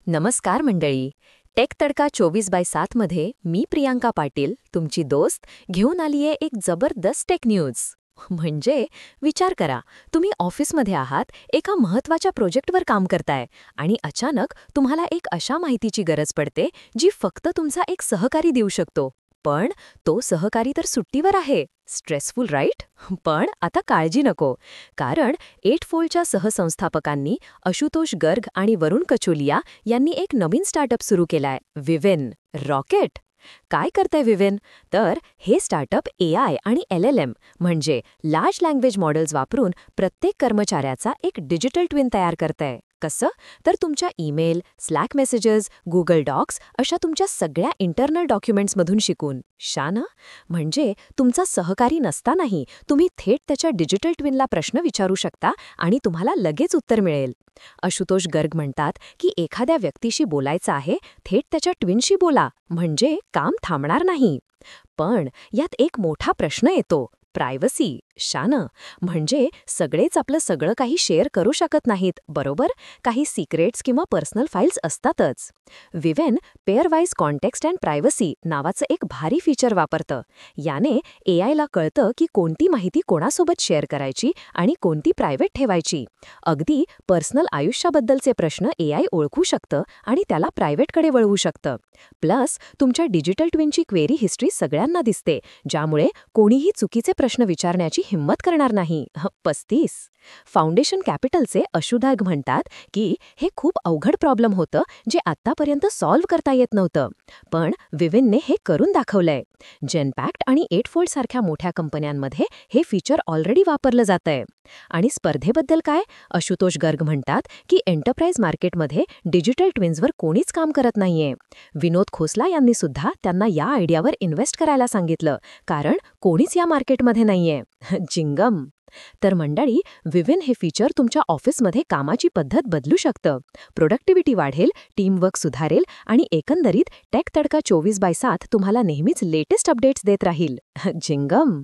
नमस्कार मंडळी. टेक तडका 24/7 मध्ये मी प्रियांका पाटील तुमची दोस्त घेऊन आलीये एक जबरदस्त टेक न्यूज. म्हणजे विचार करा, तुम्ही ऑफिसमध्ये आहात, एका महत्त्वाच्या प्रोजेक्टवर काम करताय आणि अचानक तुम्हाला एक अशा माहितीची गरज पडते जी फक्त तुमचा एक सहकारी देऊ शकतो. पण तो सहकारी तर सुट्टीवर आहे. Stressful right? पण आता काळजी नको, कारण एटफोल्डच्या सहसंस्थापकांनी आशुतोष गर्ग आणि वरुण कचोलिया यांनी एक नवीन स्टार्टअप सुरू केलाय, विवेन. रॉकेट. काय करतंय विवेन? तर हे स्टार्टअप AI आणि LLM म्हणजे लार्ज लँग्वेज मॉडेल्स वापरून प्रत्येक कर्मचाऱ्याचा एक डिजिटल ट्विन तयार करतंय. कसं? तर तुमच्या email, Slack messages, Google Docs अशा तुमच्या सगळ्या इंटरनल डॉक्युमेंट्समधून शिकून. शाना? म्हणजे तुमचा सहकारी नसतानाही तुम्ही थेट त्याच्या डिजिटल ट्विनला प्रश्न विचारू शकता आणि तुम्हाला लगेच उत्तर मिळेल. आशुतोष गर्ग म्हणतात की एखाद्या व्यक्तीशी बोलायचं आहे, थेट त्याच्या ट्विनशी बोला, म्हणजे काम थांबणार नाही. पण यात एक मोठा प्रश्न येतो, प्रायव्हसी. शानं, म्हणजे सगळेच आपलं सगळं काही शेअर करू शकत नाहीत, बरोबर? काही सिक्रेट्स किंवा पर्सनल फाईल्स असतातच. विवेन pairwise context and privacy नावाचं एक भारी फीचर वापरतं. याने AIला कळतं की कोणती माहिती कोणासोबत शेअर करायची आणि कोणती प्रायव्हेट ठेवायची. अगदी पर्सनल आयुष्याबद्दलचे प्रश्न AI ओळखू शकतं आणि त्याला प्रायव्हेटकडे वळवू शकतं. प्लस तुमच्या डिजिटल ट्विनची क्वेरी हिस्ट्री सगळ्यांना दिसते, ज्यामुळे कोणीही चुकीचे प्रश्न विचारण्याची हिंमत करणार नाही. 35. फाउंडेशन कॅपिटलचे अशुधाग म्हणतात की हे खूप अवघड प्रॉब्लेम होतं जे आत्तापर्यंत सॉल्व्ह करता येत नव्हतं. पण विवेनने हे करून दाखवलंय. जेनपॅक्ट आणि एटफोल्ड सारख्या मोठ्या कंपन्यांमध्ये हे फीचर ऑलरेडी वापरलं जातंय. आणि स्पर्धेबद्दल काय? आशुतोष गर्ग म्हणतात की एंटरप्राइज मार्केटमध्ये डिजिटल ट्विन्सवर कोणीच काम करत नाहीये. विनोद खोसला यांनी सुद्धा त्यांना या आयडियावर इन्व्हेस्ट करायला सांगितलं, कारण कोणीच या मार्केटमध्ये नाहीये. जिंगम. तर मंडळी, विवेन हे फीचर तुमच्या ऑफिसमध्ये कामाची पद्धत बदलू शकतं. प्रोडक्टिव्हिटी वाढेल, टीमवर्क सुधारेल आणि एकंदरीत टेक तडका 24/7 तुम्हाला नेहमीच लेटेस्ट अपडेट्स देत राहील. जिंगम.